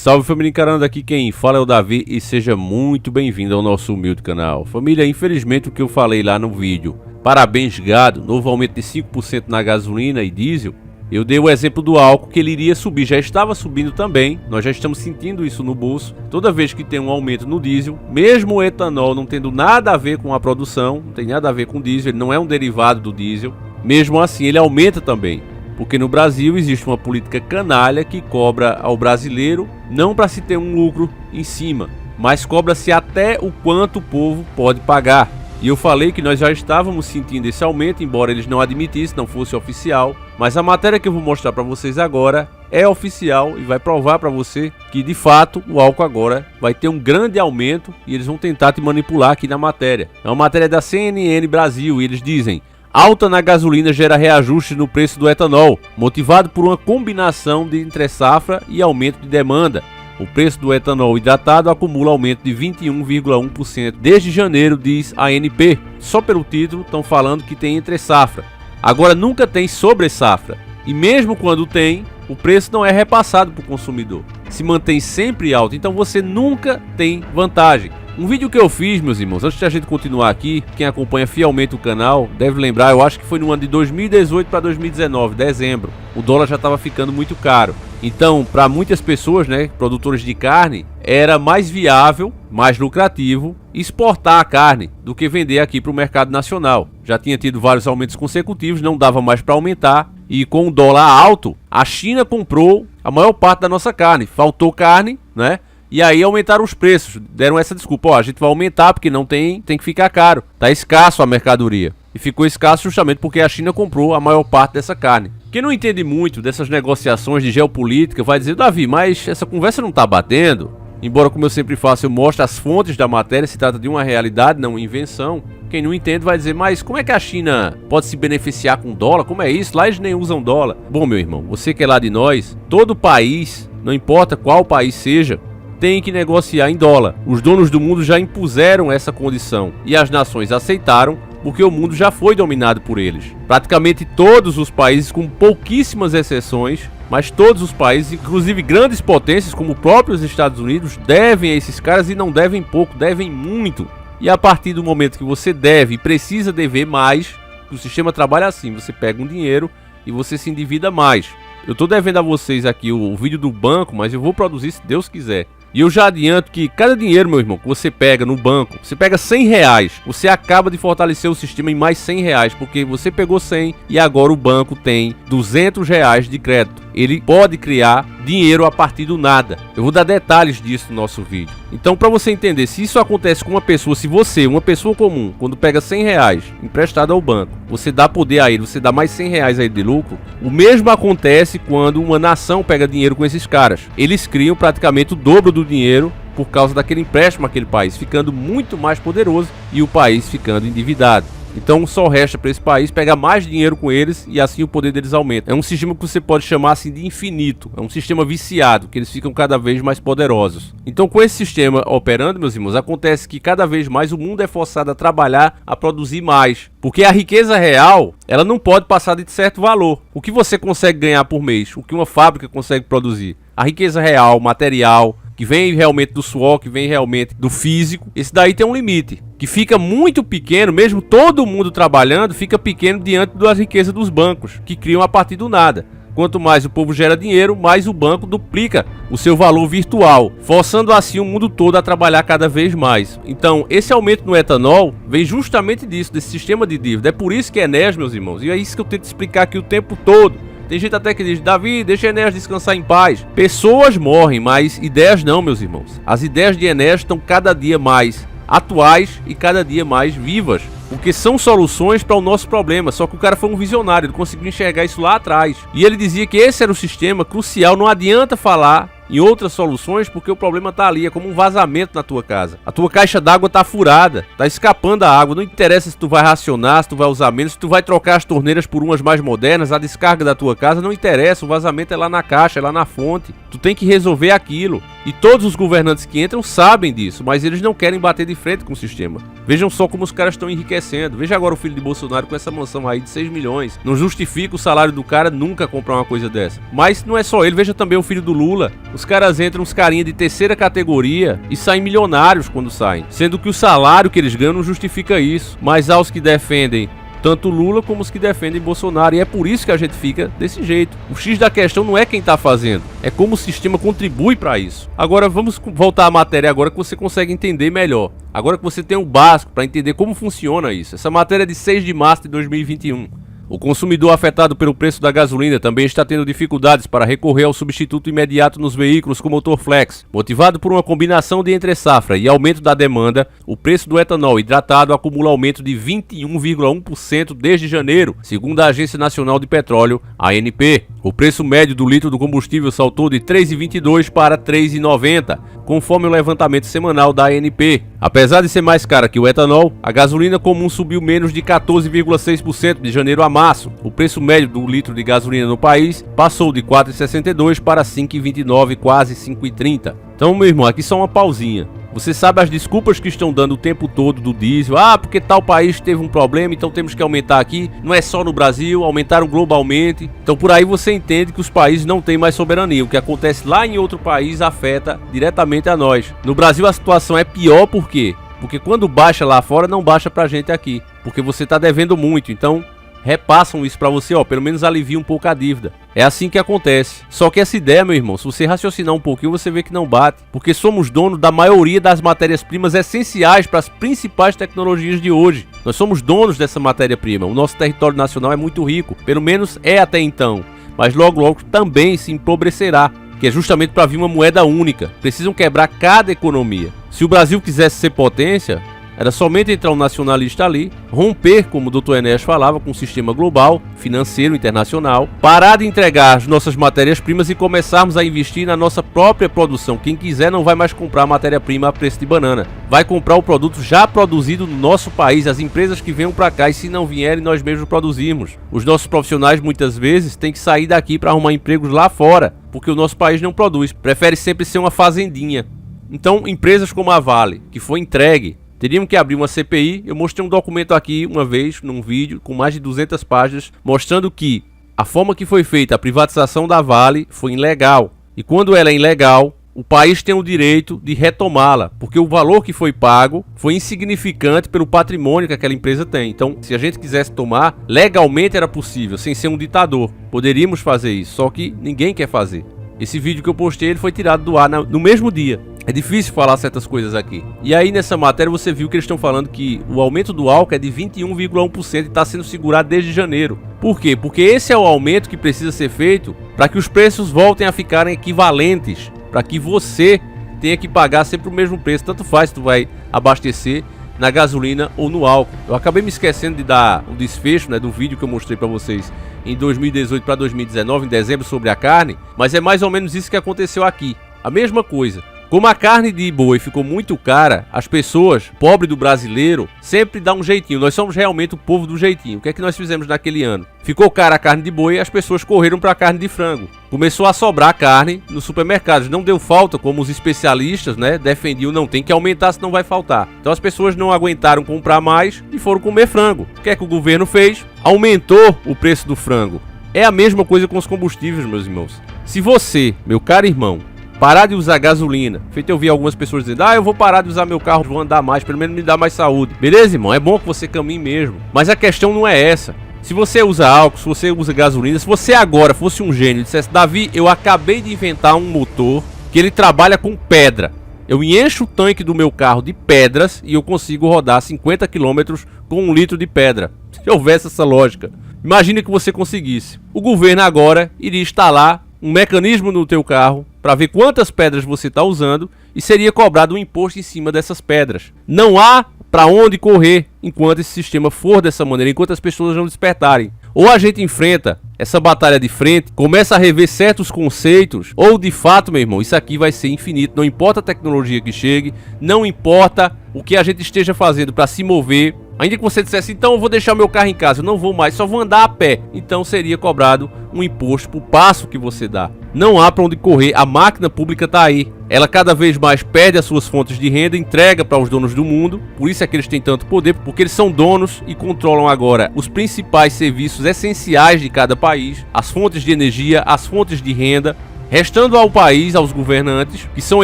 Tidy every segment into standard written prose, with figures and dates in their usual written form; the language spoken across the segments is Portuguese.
Salve família encarando, aqui quem fala é o Davi e seja muito bem-vindo ao nosso humilde canal. Família, infelizmente o que eu falei lá no vídeo, parabéns gado, novo aumento de 5% na gasolina e diesel, eu dei o exemplo do álcool que ele iria subir, já estava subindo também, nós já estamos sentindo isso no bolso. Toda vez que tem um aumento no diesel, mesmo o etanol não tendo nada a ver com a produção, não tem nada a ver com o diesel, ele não é um derivado do diesel, mesmo assim ele aumenta também. Porque no Brasil existe uma política canalha que cobra ao brasileiro não para se ter um lucro em cima, mas cobra-se até o quanto o povo pode pagar. E eu falei que nós já estávamos sentindo esse aumento, embora eles não admitissem, não fosse oficial. Mas a matéria que eu vou mostrar para vocês agora é oficial e vai provar para você que de fato o álcool agora vai ter um grande aumento e eles vão tentar te manipular aqui na matéria. É uma matéria da CNN Brasil e eles dizem: alta na gasolina gera reajuste no preço do etanol, motivado por uma combinação de entre-safra e aumento de demanda. O preço do etanol hidratado acumula aumento de 21,1% desde janeiro, diz a ANP. Só pelo título estão falando que tem entre-safra. Agora nunca tem sobre-safra. E mesmo quando tem, o preço não é repassado para o consumidor. Se mantém sempre alto, então você nunca tem vantagem. Um vídeo que eu fiz, meus irmãos, antes de a gente continuar aqui, quem acompanha fielmente o canal deve lembrar, eu acho que foi no ano de 2018 para 2019, dezembro, o dólar já estava ficando muito caro. Então, para muitas pessoas, né, produtores de carne, era mais viável, mais lucrativo exportar a carne do que vender aqui para o mercado nacional. Já tinha tido vários aumentos consecutivos, não dava mais para aumentar, e com o dólar alto, a China comprou a maior parte da nossa carne, faltou carne, né? E aí aumentaram os preços, deram essa desculpa, ó, a gente vai aumentar porque não tem que ficar caro, tá escasso a mercadoria. E ficou escasso justamente porque a China comprou a maior parte dessa carne. Quem não entende muito dessas negociações de geopolítica vai dizer: Davi, mas essa conversa não tá batendo? Embora, como eu sempre faço, eu mostro as fontes da matéria, se trata de uma realidade, não uma invenção. Quem não entende vai dizer: mas como é que a China pode se beneficiar com dólar? Como é isso? Lá eles nem usam dólar. Bom, meu irmão, você que é lá de nós, todo país, não importa qual país seja, tem que negociar em dólar. Os donos do mundo já impuseram essa condição e as nações aceitaram porque o mundo já foi dominado por eles. Praticamente todos os países, com pouquíssimas exceções, mas todos os países, inclusive grandes potências como o próprio Estados Unidos, devem a esses caras e não devem pouco, devem muito. E a partir do momento que você deve e precisa dever mais, o sistema trabalha assim, você pega um dinheiro e você se endivida mais. Eu estou devendo a vocês aqui o vídeo do banco, mas eu vou produzir se Deus quiser. E eu já adianto que cada dinheiro, meu irmão, que você pega no banco, você pega 100 reais, você acaba de fortalecer o sistema em mais 100 reais, porque você pegou 100 e agora o banco tem 200 reais de crédito. Ele pode criar dinheiro a partir do nada. Eu vou dar detalhes disso no nosso vídeo. Então, para você entender, se isso acontece com uma pessoa, se você, uma pessoa comum, quando pega 100 reais emprestado ao banco, você dá poder a ele, você dá mais 100 reais a ele de lucro, o mesmo acontece quando uma nação pega dinheiro com esses caras. Eles criam praticamente o dobro do dinheiro por causa daquele empréstimo àquele país, ficando muito mais poderoso e o país ficando endividado. Então só resta para esse país pegar mais dinheiro com eles e assim o poder deles aumenta. É um sistema que você pode chamar assim de infinito. É um sistema viciado, que eles ficam cada vez mais poderosos. Então com esse sistema operando, meus irmãos, acontece que cada vez mais o mundo é forçado a trabalhar, a produzir mais. Porque a riqueza real, ela não pode passar de certo valor. O que você consegue ganhar por mês? O que uma fábrica consegue produzir? A riqueza real, material, que vem realmente do suor, que vem realmente do físico, esse daí tem um limite, que fica muito pequeno, mesmo todo mundo trabalhando, fica pequeno diante das riquezas dos bancos, que criam a partir do nada. Quanto mais o povo gera dinheiro, mais o banco duplica o seu valor virtual, forçando assim o mundo todo a trabalhar cada vez mais. Então, esse aumento no etanol vem justamente disso, desse sistema de dívida. É por isso que é Enéas, meus irmãos, e é isso que eu tento explicar aqui o tempo todo. Tem gente até que diz: Davi, deixa Enéas descansar em paz. Pessoas morrem, mas ideias não, meus irmãos. As ideias de Enéas estão cada dia mais atuais e cada dia mais vivas, porque são soluções para o nosso problema. Só que o cara foi um visionário, ele conseguiu enxergar isso lá atrás. E ele dizia que esse era o sistema crucial, não adianta falar em outras soluções, porque o problema tá ali, é como um vazamento na tua casa. A tua caixa d'água tá furada, tá escapando a água, não interessa se tu vai racionar, se tu vai usar menos, se tu vai trocar as torneiras por umas mais modernas, a descarga da tua casa não interessa, o vazamento é lá na caixa, é lá na fonte. Tu tem que resolver aquilo. E todos os governantes que entram sabem disso, mas eles não querem bater de frente com o sistema. Vejam só como os caras estão enriquecendo. Veja agora o filho de Bolsonaro com essa mansão aí de 6 milhões. Não justifica o salário do cara nunca comprar uma coisa dessa. Mas não é só ele, veja também o filho do Lula. Os caras entram, uns carinha de terceira categoria e saem milionários quando saem. Sendo que o salário que eles ganham não justifica isso. Mas há os que defendem tanto Lula como os que defendem Bolsonaro, e é por isso que a gente fica desse jeito. O X da questão não é quem tá fazendo, é como o sistema contribui para isso. Agora vamos voltar à matéria agora que você consegue entender melhor. Agora que você tem um básico para entender como funciona isso. Essa matéria é de 6 de março de 2021. O consumidor afetado pelo preço da gasolina também está tendo dificuldades para recorrer ao substituto imediato nos veículos com motor flex. Motivado por uma combinação de entre-safra e aumento da demanda, o preço do etanol hidratado acumula aumento de 21,1% desde janeiro, segundo a Agência Nacional de Petróleo, ANP. O preço médio do litro do combustível saltou de R$ 3,22 para R$ 3,90, conforme o levantamento semanal da ANP. Apesar de ser mais cara que o etanol, a gasolina comum subiu menos de 14,6% de janeiro a março. O preço médio do litro de gasolina no país passou de R$ 4,62 para R$ 5,29, quase R$ 5,30. Então, meu irmão, aqui só uma pausinha. Você sabe as desculpas que estão dando o tempo todo do diesel. Ah, porque tal país teve um problema, então temos que aumentar aqui. Não é só no Brasil, aumentaram globalmente. Então por aí você entende que os países não têm mais soberania. O que acontece lá em outro país afeta diretamente a nós. No Brasil a situação é pior, por quê? Porque quando baixa lá fora, não baixa pra gente aqui. Porque você tá devendo muito, então repassam isso pra você, ó, pelo menos alivia um pouco a dívida. É assim que acontece. Só que essa ideia, meu irmão, se você raciocinar um pouquinho, você vê que não bate. Porque somos donos da maioria das matérias-primas essenciais para as principais tecnologias de hoje. Nós somos donos dessa matéria-prima. O nosso território nacional é muito rico, pelo menos é até então. Mas logo logo também se empobrecerá, que é justamente para vir uma moeda única. Precisam quebrar cada economia. Se o Brasil quisesse ser potência, era somente entrar um nacionalista ali, romper, como o Dr. Enéas falava, com o sistema global, financeiro, internacional, parar de entregar as nossas matérias-primas e começarmos a investir na nossa própria produção. Quem quiser não vai mais comprar matéria-prima a preço de banana. Vai comprar o produto já produzido no nosso país, as empresas que venham para cá, e se não vierem, nós mesmos produzimos. Os nossos profissionais, muitas vezes, têm que sair daqui para arrumar empregos lá fora, porque o nosso país não produz. Prefere sempre ser uma fazendinha. Então, empresas como a Vale, que foi entregue, teriam que abrir uma CPI. Eu mostrei um documento aqui uma vez, num vídeo, com mais de 200 páginas, mostrando que a forma que foi feita a privatização da Vale foi ilegal. E quando ela é ilegal, o país tem o direito de retomá-la, porque o valor que foi pago foi insignificante pelo patrimônio que aquela empresa tem. Então, se a gente quisesse tomar, legalmente era possível, sem ser um ditador. Poderíamos fazer isso, só que ninguém quer fazer. Esse vídeo que eu postei, ele foi tirado do ar no mesmo dia. É difícil falar certas coisas aqui. E aí nessa matéria você viu que eles estão falando que o aumento do álcool é de 21,1% e está sendo segurado desde janeiro. Por quê? Porque esse é o aumento que precisa ser feito para que os preços voltem a ficarem equivalentes. Para que você tenha que pagar sempre o mesmo preço. Tanto faz se tu vai abastecer na gasolina ou no álcool. Eu acabei me esquecendo de dar o desfecho, né, do vídeo que eu mostrei para vocês em 2018 para 2019, em dezembro, sobre a carne. Mas é mais ou menos isso que aconteceu aqui. A mesma coisa. Como a carne de boi ficou muito cara, as pessoas, pobre do brasileiro, sempre dá um jeitinho. Nós somos realmente o povo do jeitinho. O que é que nós fizemos naquele ano? Ficou cara a carne de boi e as pessoas correram para a carne de frango. Começou a sobrar carne nos supermercados. Não deu falta, como os especialistas, né, defendiam, não tem que aumentar, senão vai faltar. Então as pessoas não aguentaram comprar mais e foram comer frango. O que é que o governo fez? Aumentou o preço do frango. É a mesma coisa com os combustíveis, meus irmãos. Se você, meu caro irmão, parar de usar gasolina, feito eu vi algumas pessoas dizendo, eu vou parar de usar meu carro, vou andar mais, pelo menos me dá mais saúde. Beleza, irmão, é bom que você caminhe mesmo. Mas a questão não é essa. Se você usa álcool, se você usa gasolina, se você agora fosse um gênio e dissesse, Davi, eu acabei de inventar um motor que ele trabalha com pedra. Eu encho o tanque do meu carro de pedras e eu consigo rodar 50 km com 1 litro de pedra. Se houvesse essa lógica. Imagine que você conseguisse. O governo agora iria instalar um mecanismo no teu carro para ver quantas pedras você está usando e seria cobrado um imposto em cima dessas pedras. Não há para onde correr enquanto esse sistema for dessa maneira, enquanto as pessoas não despertarem. Ou a gente enfrenta essa batalha de frente, começa a rever certos conceitos, ou de fato, meu irmão, isso aqui vai ser infinito. Não importa a tecnologia que chegue, não importa o que a gente esteja fazendo para se mover. Ainda que você dissesse, então eu vou deixar o meu carro em casa, eu não vou mais, só vou andar a pé. Então seria cobrado um imposto por passo que você dá. Não há para onde correr, a máquina pública está aí. ela cada vez mais perde as suas fontes de renda, entrega para os donos do mundo. Por isso é que eles têm tanto poder, porque eles são donos e controlam agora os principais serviços essenciais de cada país, as fontes de energia, as fontes de renda, restando ao país, aos governantes, que são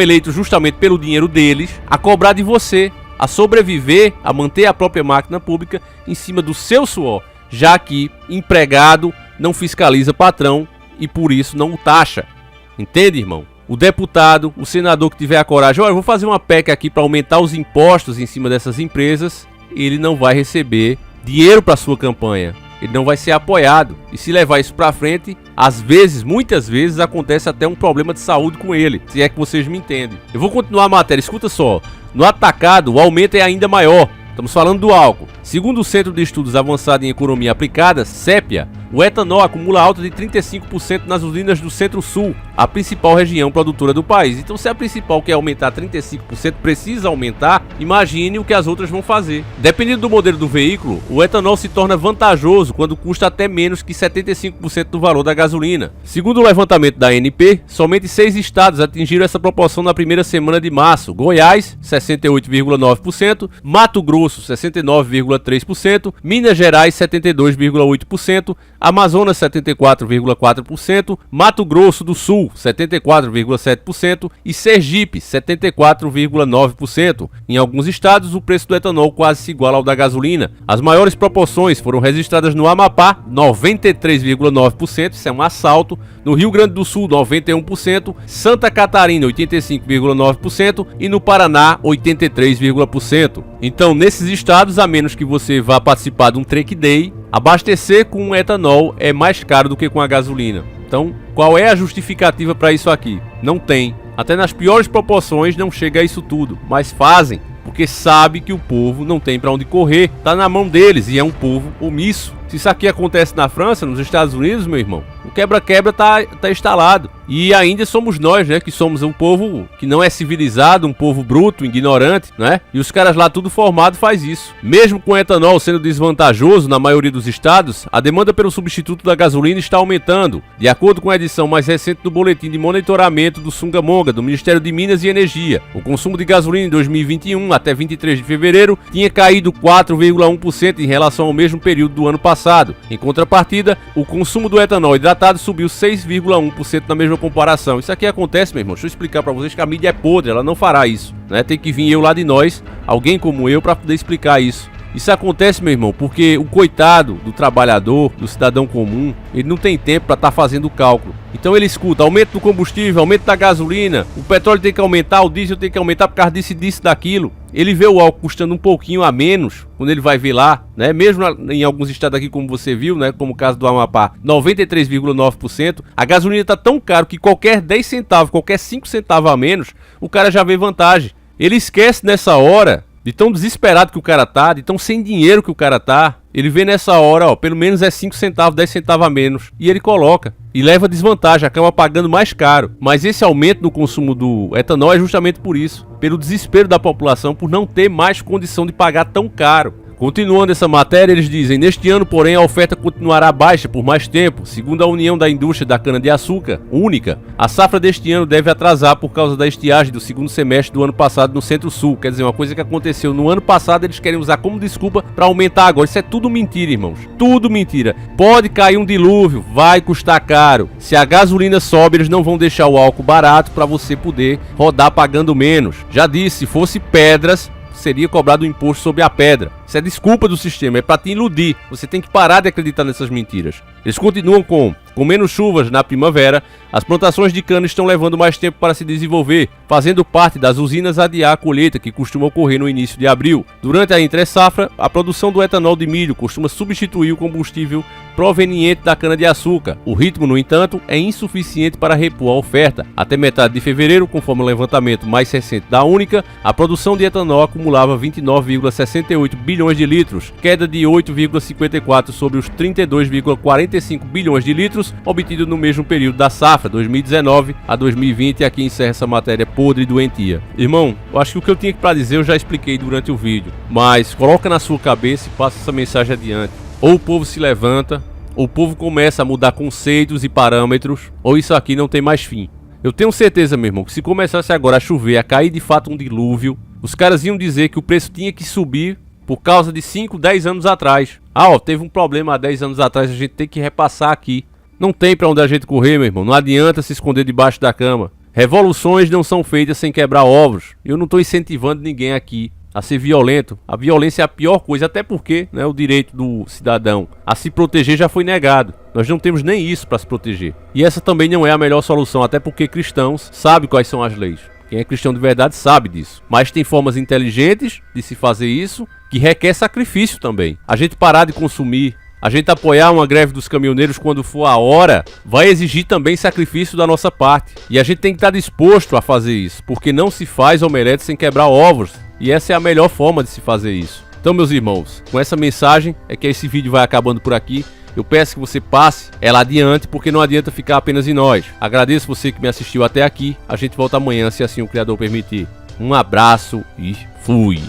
eleitos justamente pelo dinheiro deles, a cobrar de você, a sobreviver, a manter a própria máquina pública em cima do seu suor, já que empregado não fiscaliza patrão e por isso não o taxa. Entende, irmão? O deputado, o senador que tiver a coragem, olha, eu vou fazer uma PEC aqui para aumentar os impostos em cima dessas empresas, ele não vai receber dinheiro para sua campanha. Ele não vai ser apoiado. E se levar isso para frente, às vezes, muitas vezes, acontece até um problema de saúde com ele. Se é que vocês me entendem. Eu vou continuar a matéria, escuta só. No atacado, o aumento é ainda maior. Estamos falando do álcool. Segundo o Centro de Estudos Avançados em Economia Aplicada, CEPIA, o etanol acumula alta de 35% nas usinas do Centro-Sul, a principal região produtora do país. Então, se a principal quer aumentar 35%, precisa aumentar, imagine o que as outras vão fazer. Dependendo do modelo do veículo, o etanol se torna vantajoso quando custa até menos que 75% do valor da gasolina. Segundo o levantamento da ANP, somente 6 estados atingiram essa proporção na primeira semana de março. Goiás, 68,9%, Mato Grosso, 69,3%, Minas Gerais, 72,8%, Amazonas 74,4%, Mato Grosso do Sul 74,7% e Sergipe 74,9%. Em alguns estados, o preço do etanol quase se iguala ao da gasolina. As maiores proporções foram registradas no Amapá, 93,9%, isso é um assalto, no Rio Grande do Sul 91%, Santa Catarina 85,9% e no Paraná 83,%. Então, nesses estados, a menos que você vá participar de um Track Day, abastecer com etanol é mais caro do que com a gasolina. Então, qual é a justificativa para isso aqui? Não tem. Até nas piores proporções não chega a isso tudo, mas fazem, porque sabe que o povo não tem para onde correr, tá na mão deles e é um povo omisso. Se isso aqui acontece na França, nos Estados Unidos, meu irmão, o quebra-quebra tá instalado. E ainda somos nós, né, que somos um povo que não é civilizado, um povo bruto, ignorante, né? E os caras lá tudo formado faz isso. Mesmo com o etanol sendo desvantajoso na maioria dos estados, a demanda pelo substituto da gasolina está aumentando. De acordo com a edição mais recente do Boletim de Monitoramento do Sungamonga, do Ministério de Minas e Energia, o consumo de gasolina em 2021 até 23 de fevereiro tinha caído 4,1% em relação ao mesmo período do ano passado. Em contrapartida, o consumo do etanol hidratado subiu 6,1% na mesma comparação. Isso aqui acontece, meu irmão, deixa eu explicar pra vocês que a mídia é podre, ela não fará isso, né? Tem que vir eu lá de nós, alguém como eu, pra poder explicar isso. Isso acontece, meu irmão, porque o coitado do trabalhador, do cidadão comum, ele não tem tempo para estar fazendo o cálculo. Então ele escuta aumento do combustível, aumento da gasolina, o petróleo tem que aumentar, o diesel tem que aumentar por causa disso, daquilo. Ele vê o álcool custando um pouquinho a menos, quando ele vai ver lá, né? Mesmo em alguns estados aqui, como você viu, né? Como o caso do Amapá, 93,9%. A gasolina tá tão caro que qualquer 10 centavos, qualquer 5 centavos a menos, o cara já vê vantagem. Ele esquece nessa hora, de tão desesperado que o cara tá, de tão sem dinheiro que o cara tá, ele vê nessa hora, ó, pelo menos é 5 centavos, 10 centavos a menos, e ele coloca, e leva desvantagem, acaba pagando mais caro. Mas esse aumento no consumo do etanol é justamente por isso, pelo desespero da população, por não ter mais condição de pagar tão caro. Continuando essa matéria, eles dizem: neste ano, porém, a oferta continuará baixa por mais tempo. Segundo a União da Indústria da Cana-de-Açúcar, única, a safra deste ano deve atrasar por causa da estiagem do segundo semestre do ano passado no Centro-Sul. Quer dizer, uma coisa que aconteceu no ano passado, eles querem usar como desculpa para aumentar agora. Isso é tudo mentira, irmãos. Tudo mentira. Pode cair um dilúvio, vai custar caro. Se a gasolina sobe, eles não vão deixar o álcool barato para você poder rodar pagando menos. Já disse, se fosse pedras, seria cobrado o imposto sobre a pedra. Isso é desculpa do sistema, é para te iludir. Você tem que parar de acreditar nessas mentiras. Eles continuam com menos chuvas na primavera, as plantações de cana estão levando mais tempo para se desenvolver, fazendo parte das usinas adiar a colheita que costuma ocorrer no início de abril. Durante a entre-safra, a produção do etanol de milho costuma substituir o combustível proveniente da cana-de-açúcar. O ritmo, no entanto, é insuficiente para repor a oferta. Até metade de fevereiro, conforme o levantamento mais recente da Única, a produção de etanol acumulava 29,68 bilhões de litros, queda de 8,54 sobre os 32,45 bilhões de litros obtidos no mesmo período da safra, 2019 a 2020, e aqui encerra essa matéria podre e doentia. Irmão, eu acho que o que eu tinha para dizer eu já expliquei durante o vídeo, mas coloca na sua cabeça e passa essa mensagem adiante. Ou o povo se levanta, ou o povo começa a mudar conceitos e parâmetros, ou isso aqui não tem mais fim. Eu tenho certeza, meu irmão, que se começasse agora a chover, a cair de fato um dilúvio, os caras iam dizer que o preço tinha que subir por causa de 5, 10 anos atrás. Ah, ó, teve um problema há 10 anos atrás, a gente tem que repassar aqui. Não tem pra onde a gente correr, meu irmão. Não adianta se esconder debaixo da cama. Revoluções não são feitas sem quebrar ovos. Eu não tô incentivando ninguém aqui a ser violento. A violência é a pior coisa, até porque, né, o direito do cidadão a se proteger já foi negado. Nós não temos nem isso para se proteger. E essa também não é a melhor solução, até porque cristãos sabem quais são as leis. Quem é cristão de verdade sabe disso. Mas tem formas inteligentes de se fazer isso, que requer sacrifício também. A gente parar de consumir, a gente apoiar uma greve dos caminhoneiros quando for a hora, vai exigir também sacrifício da nossa parte. E a gente tem que estar disposto a fazer isso, porque não se faz omelete sem quebrar ovos. E essa é a melhor forma de se fazer isso. Então, meus irmãos, com essa mensagem é que esse vídeo vai acabando por aqui. Eu peço que você passe ela adiante, porque não adianta ficar apenas em nós. Agradeço você que me assistiu até aqui. A gente volta amanhã, se assim o Criador permitir. Um abraço e fui!